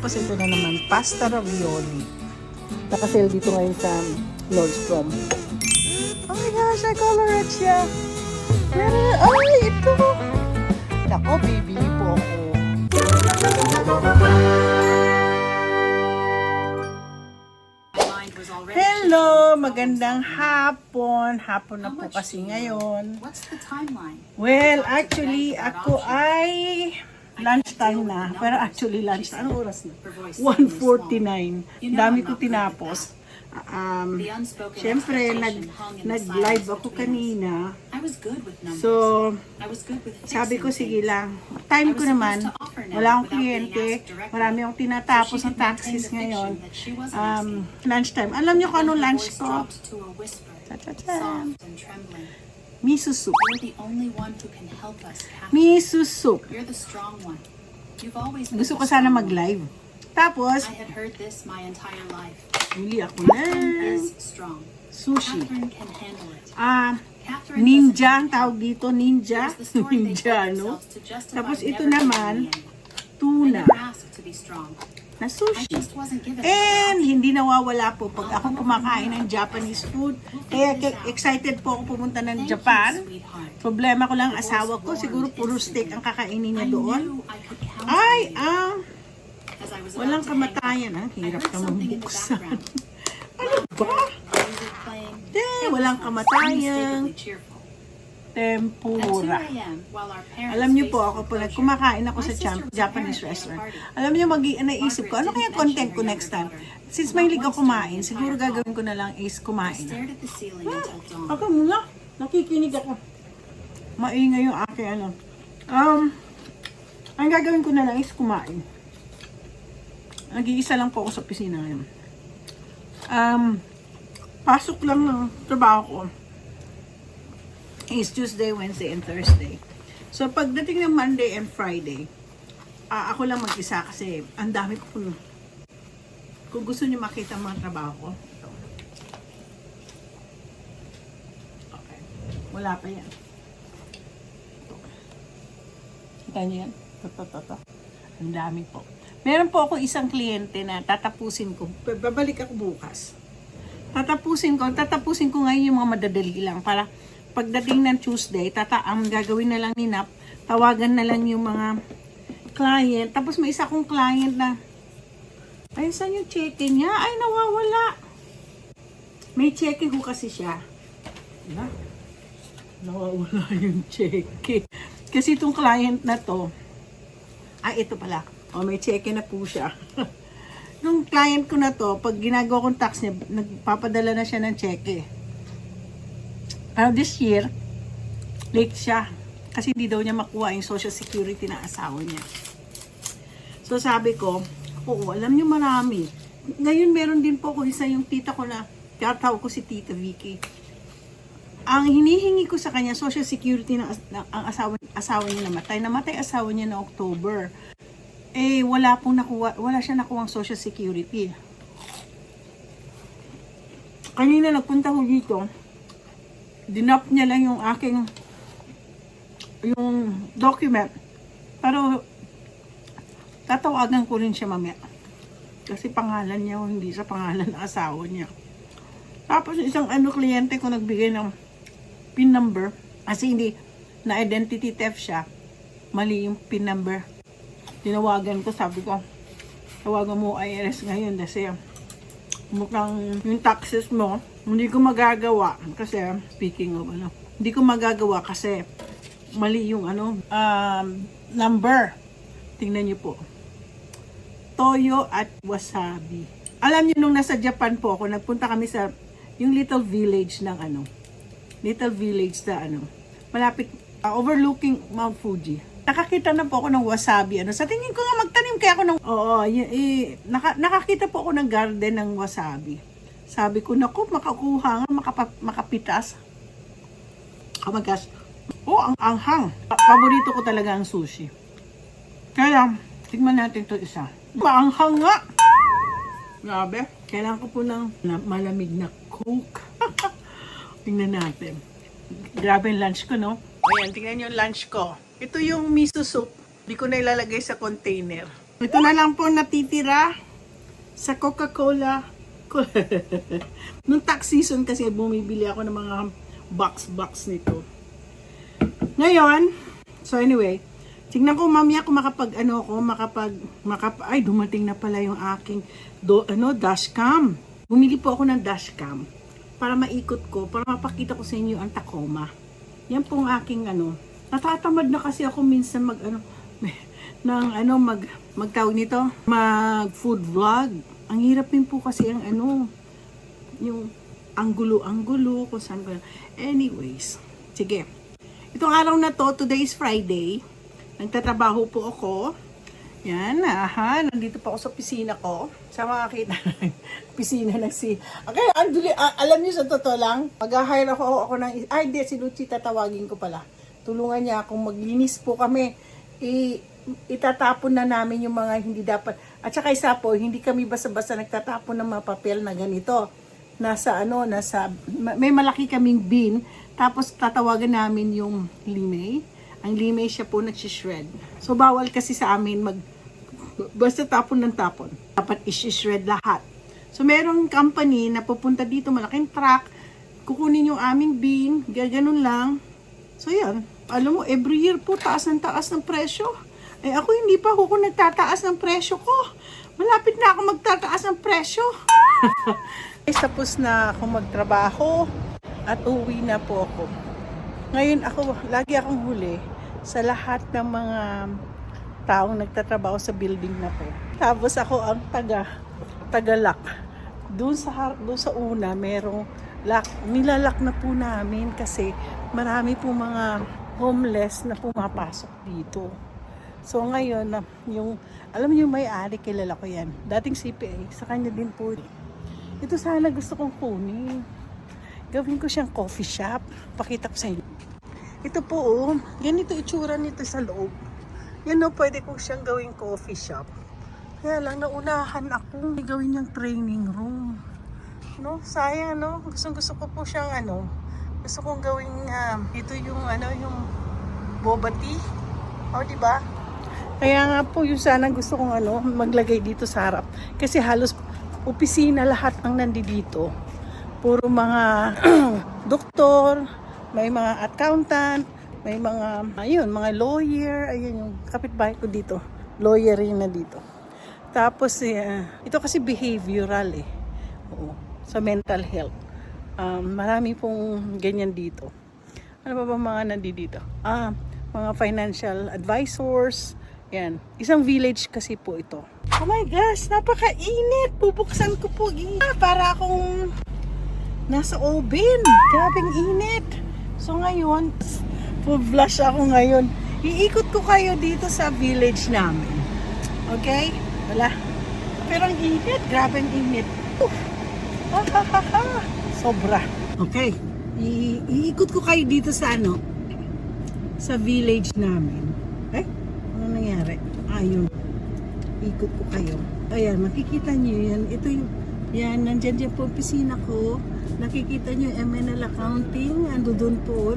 Tapos ito na naman, pasta ravioli. Nakasale dito ngayon sa Nordstrom. Oh my gosh, I color it siya. Ay, ito. Nako, bibili po ako. Hello, magandang hapon. Hapon na po kasi ngayon. Well, actually, ako ay lunchtime na. Pero actually, lunch. Anong oras na? 1:49. Dami ko tinapos. Siyempre, nag-live ako kanina. So, sabi ko, sige lang. Time ko naman, wala akong kliyente. Marami akong tinatapos ng taxis ngayon. Lunchtime. Alam niyo kung anong lunch ko? Cha-cha-cha. Miso soup. Miso soup. Gusto ko sana mag-live. Tapos, bili ako ng sushi. Ninja ang tawag dito. Ninja. Ninja, no? Tapos ito naman, tuna na sushi. And hindi nawawala po pag ako kumakain ng Japanese food. Kaya excited po ako pumunta ng Japan. Problema ko lang asawa ko. Siguro puro steak ang kakainin niya doon. Ay, walang kamatayan. Ang hirap naman buksan. Ano ba? Walang kamatayan. Tempura. Alam niyo po, ako po kumakain ako sa Japanese restaurant. Alam niyo, naisip ko, ano kaya content ko next time? Since mahilig ako kumain, siguro gagawin ko na lang is kumain. Ako muna, nakikinig ako. Maingay yung aking ano. Ang gagawin ko na lang is kumain. Nag-iisa lang po ako sa opisina ngayon. Pasok lang ng trabaho ko is Tuesday, Wednesday, and Thursday. So, pagdating ng Monday and Friday, ako lang mag-isa kasi ang dami ko po. Kung gusto niyo makita ang mga trabaho ko, ito. Okay. Wala pa yan. Ito. Kita niyo yan? Ito. Ang dami po. Meron po ako isang kliyente na tatapusin ko. Babalik ako bukas. Tatapusin ko ngayon yung mga madadali lang para pagdating ng Tuesday, ang gagawin na lang ni Nap, tawagan na lang yung mga client. Tapos may isa kong client na, ay, saan yung cheque niya? Ay, nawawala. May cheque ko kasi siya. Diba? Nawawala yung cheque. Kasi itong client na to, ito pala. May cheque na po siya. Nung client ko na to, pag ginagawa kong tax niya, nagpapadala na siya ng cheque. Pero this year, late siya. Kasi hindi daw niya makuha yung social security na asawa niya. So sabi ko, oo, alam niyo marami. Ngayon meron din po ako isa yung tita ko na, tinatawag ko si Tita Vicky. Ang hinihingi ko sa kanya, social security ng ang asawa niya namatay. Namatay asawa niya na October. Wala siya nakuha ang social security. Kanina nagpunta ko dito, dinap niya lang yung aking document. Pero tatawagan ko rin siya mamaya. Kasi pangalan niya o hindi sa pangalan ng asawa niya. Tapos isang kliyente ko nagbigay ng PIN number. Kasi hindi na identity theft siya. Mali yung PIN number. Tinawagan ko, sabi ko, tawagan mo IRS ngayon kasi mukhang yung taxes mo, hindi ko magagawa kasi, speaking of hindi ko magagawa kasi mali yung number. Tingnan niyo po. Toyo at wasabi. Alam niyo, nung nasa Japan po ako, nagpunta kami sa yung little village ng malapit, overlooking Mount Fuji. Nakakita na po ako ng wasabi. Sa tingin ko nga magtanim kaya ako ng... nakakita po ako ng garden ng wasabi. Sabi ko, naku, makakuha nga, makapitas. Oh my gosh. Ang anghang. Paborito ko talaga ang sushi. Kaya, tignan natin to isa. Maanghang nga. Grabe. Kailangan ko po ng malamig na Coke. Tingnan natin. Grabe yung lunch ko, no? Ayan, tingnan yung lunch ko. Ito yung miso soup. Hindi ko na ilalagay sa container. Ito na lang po natitira sa Coca-Cola. Nung tax season kasi bumibili ako ng mga box nito. Ngayon, so anyway, tingnan ko mamaya kung ay dumating na pala yung aking dashcam. Bumili po ako ng dashcam para maikot ko, para mapakita ko sa inyo ang Tacoma. Yan pong aking natatamad na kasi ako minsan mag food vlog. Ang hirap din po kasi ang yung anggulo kung saan ba. Anyways, sige. Itong araw na to, today is Friday. Nagtatrabaho po ako. Yan, nandito pa ako sa opisina ko. Sa makakita opisina ng Okay, alam niyo sa totoo lang, mag-hire ako ng, si Lucy tatawagin ko pala. Tulungan niya akong maglinis po kami. Itatapon na namin yung mga hindi dapat. At saka isa po, hindi kami basta-basta nagtatapon ng mga papel na ganito. May malaki kaming bin, tapos tatawagan namin yung limay. Ang limay siya po nagsishred. So bawal kasi sa amin basta tapon ng tapon. Dapat i-shred lahat. So merong company na pupunta dito, malaking truck, kukunin yung aming bin, ganun lang. So yan, alam mo, every year po taas ng presyo. Ako hindi pa ako nagtataas ng presyo ko. Malapit na ako magtataas ng presyo. Tapos na ako magtrabaho at uwi na po ako. Ngayon lagi akong huli sa lahat ng mga taong nagtatrabaho sa building na po. Tapos ako ang taga-lock. Doon sa una, merong lock. Nilalak na po namin kasi marami po mga homeless na pumapasok dito. So ngayon, alam niyo may-ari, kilala ko yan. Dating CPA, sa kanya din po. Ito sana gusto kong kunin. Gawin ko siyang coffee shop. Pakita ko sa inyo. Ito po, ganito itsura nito sa loob. Yan pwede ko siyang gawing coffee shop. Kaya lang, naunahan ako. Gawin niyang training room. Sayang, Gusto ko po siyang, gusto kong gawing, ito yung boba tea. Diba? Kaya nga po, yung sana gusto kong, maglagay dito sa harap. Kasi halos opisina lahat ang nandito. Puro mga doktor, may mga accountant, may mga mga lawyer. Ayun yung kapitbahay ko dito, lawyer rin na dito. Tapos ito kasi behavioral Oo, sa mental health. Marami pong ganyan dito. Ano ba mga nandito? Mga financial advisors. Yan. Isang village kasi po ito. Oh my gosh, napakainit. Bubuksan ko po. Para akong nasa oven. Grabing init. So ngayon, flash ako ngayon. Iikot ko kayo dito sa village namin. Okay? Wala. Pero ang init. Grabing init. Sobra. Okay. Iikot ko kayo dito sa sa village namin. Ano nangyari? Yun. Ikot ko kayo. Ayan, makikita nyo yan. Ito yung, nandyan dyan po opisina ko. Nakikita nyo yung MNL accounting. Ando doon po,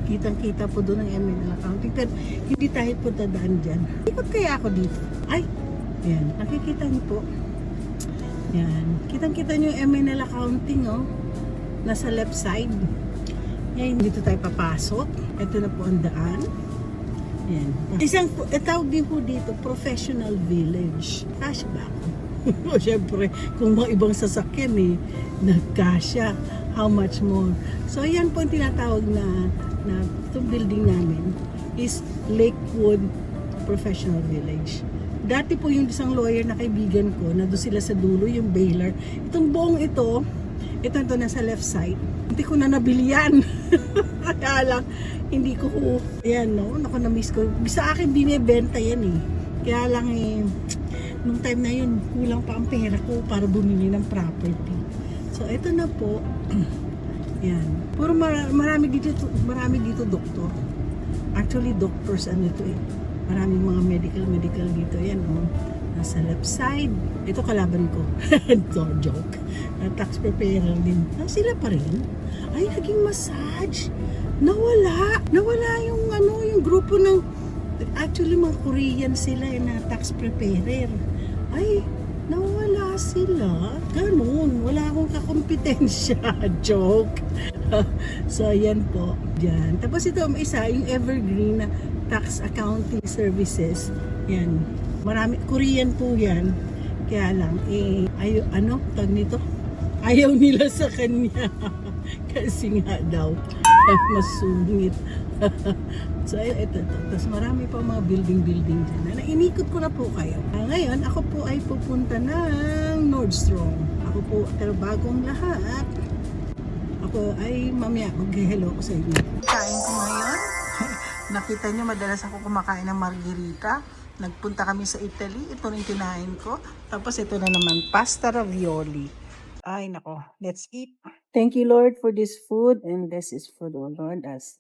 kitang-kita po doon ang MNL accounting. Pero hindi tayo po dadaan dyan. Ikot kaya ako dito. Ayan, nakikita nyo po. Yan. Kitang-kita nyo yung MNL accounting, nasa left side. Yan, dito tayo papasok. Ito na po ang daan. Yan. Tawag din po dito, professional village. Kasya ba ako? Siyempre, kung mga ibang sasakyan nagkasya, how much more? So, yan po ang tinatawag na itong building namin is Lakewood Professional Village. Dati po yung isang lawyer na kaibigan ko, na doon sila sa dulo, yung Baylor. Itong buong ito nasa left side. Hindi ko na nabili yan. Kaya lang, hindi ko, naku, na-miss ko. Sa akin, binibenta yan Kaya lang nung time na yun, kulang pa ang pera ko para bumili ng property. So, ito na po. Yan. Puro marami dito doktor. Actually, doctors ito Maraming mga medical dito. Yan, nasa left side. Ito kalaban ko. Joke. Tax preparer din. Sila pa rin. Naging massage. Nawala yung grupo ng Actually, mga Korean sila na tax preparer. Ay, nawala sila. Ganun. Wala akong kakompetensya. Joke. So, yan po. Diyan. Tapos ito, may isa, yung Evergreen na tax accounting services. Yan. Marami, Korean po yan. Kaya lang, tag nito? Ayaw nila sa kanya. Kasi nga daw, masungit. So, ito. Tapos marami pa mga building dyan. Inikot ko na po kayo. Ngayon, ako po ay pupunta ng Nordstrom. Ako po, pero bagong lahat, ako ay mamaya mag-hello ko sa inyo. Kain ko ngayon. Nakita nyo, madalas ako kumakain ng margherita. Nagpunta kami sa Italy. Ito rin kinain ko. Tapos ito na naman, pasta ravioli. Ay, nako. Let's eat. Thank you, Lord, for this food. And this is food, O Lord, as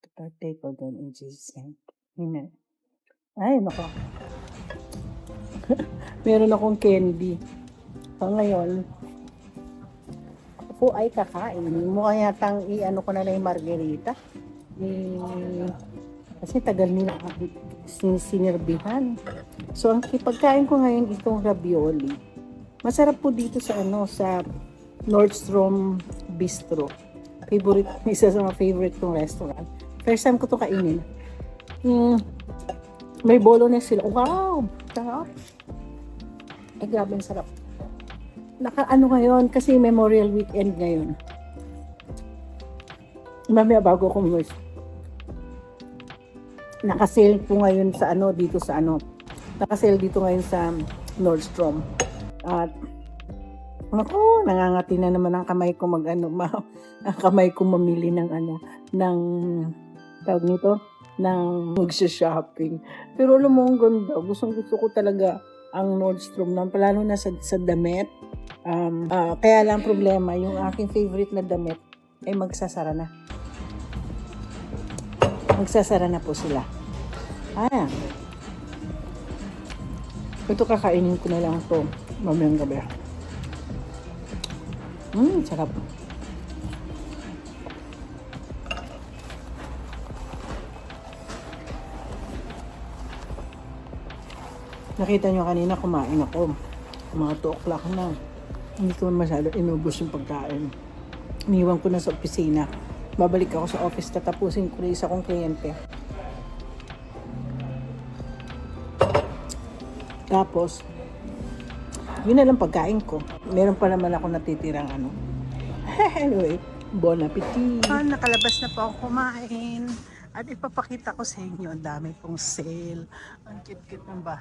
to partake of them in Jesus' name. Amen. Ay, nako. Meron akong candy. So, ngayon, ako po ay kakain. Mukha yatang i-ano ko na yung margherita. Kasi tagal nila sinirbihan. So, ang pagkain ko ngayon itong ravioli. Masarap po dito sa sa Nordstrom Bistro. Isa sa mga favorite kong restaurant. First time ko to kainin. May bolognese sila. Wow! Sarap. Ay, grabe ang sarap. Ngayon, kasi Memorial Weekend ngayon. Mamaya bago ko umuwi. Naka-sale po ngayon sa Naka-sale dito ngayon sa Nordstrom. At ako, nangangati na naman ang kamay ko ang kamay ko mamili ng tawag nito, ng magsha-shopping. Pero alam mo, ang ganda. Gusto ko talaga ang Nordstrom lalo na sa damit. Kaya lang problema, yung aking favorite na damit ay magsasara na. Magsasara na po sila. Ito kakainin ko na lang to mamayang gabi. Sarap. Nakita nyo kanina kumain ako. Mga 2 o'clock na. Hindi ko masyado inubos yung pagkain. Iniwan ko na sa opisina. Babalik ako sa office, tatapusin ko na isa kong kliyente. Tapos, yun na lang pagkain ko. Meron pa naman ako natitirang Anyway, bon appetit! Nakalabas na po ako kumain. At ipapakita ko sa inyo, ang dami pong sale. Ang cute-cute ng ba?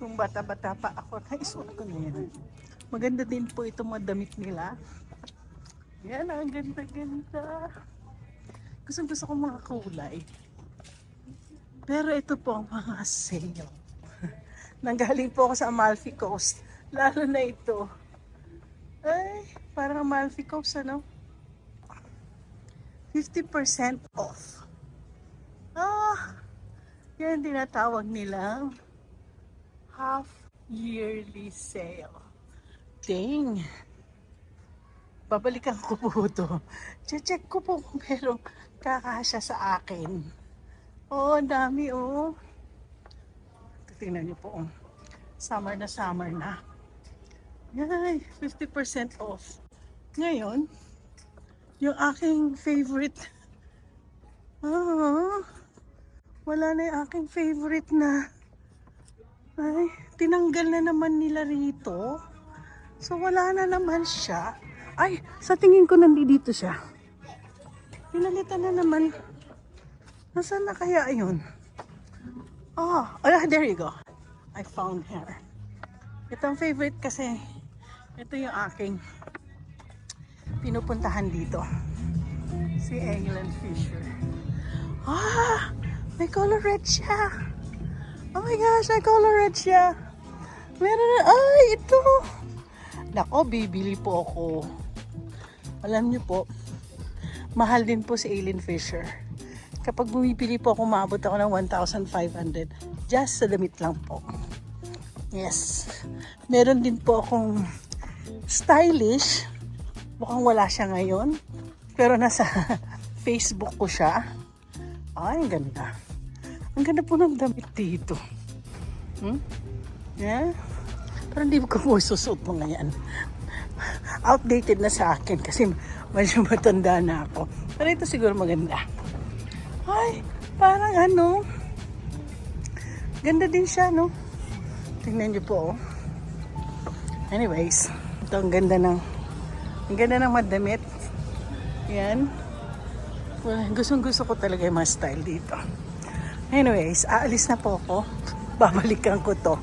Kung bata-bata pa ako, naisuot ko na yan. Maganda din po itong mga damit nila. Yan, ang ganda-ganda. Gusto ko mga kulay. Pero ito po ang mga sale. Nanggaling po ako sa Amalfi Coast. Lalo na ito. Ay, parang Amalfi Coast, 50% off. Yan tinatawag nilang half yearly sale. Dang. Babalikan ko po ito. Check ko po kung merong kakasya sa akin. Ang dami Tingnan niyo po. Summer na. Yay, 50% off. Ngayon, yung aking favorite. Wala na yung aking favorite na. Ay, tinanggal na naman nila rito. So, wala na naman siya. Ay, sa tingin ko nandito siya. Pinalitan na naman. Nasaan na kaya yun? There you go. I found her. Ito ang favorite kasi ito yung aking pinupuntahan dito. Si England Fisher. May color red siya. Oh my gosh, may color red siya. Meron na, ito. Nako, bibili po ako. Alam niyo po, mahal din po si Eileen Fisher. Kapag bumibili po ako, maabot ako ng 1,500. Just sa damit lang po. Yes. Meron din po akong stylish. Mukhang wala siya ngayon. Pero nasa Facebook ko siya. Ay, ang ganda. Ang ganda po ng damit dito. Yeah? Pero hindi ko po susuot mga yan. Outdated na sa akin kasi medyo matanda na ako. Pero ito siguro maganda. Ay, parang ano. Ganda din siya, no? Tingnan niyo po, oh. Anyways, ito ang ganda ng madamit. Yan. Gustong gusto ko talaga yung mga style dito. Anyways, aalis na po ako. Babalikan ko to.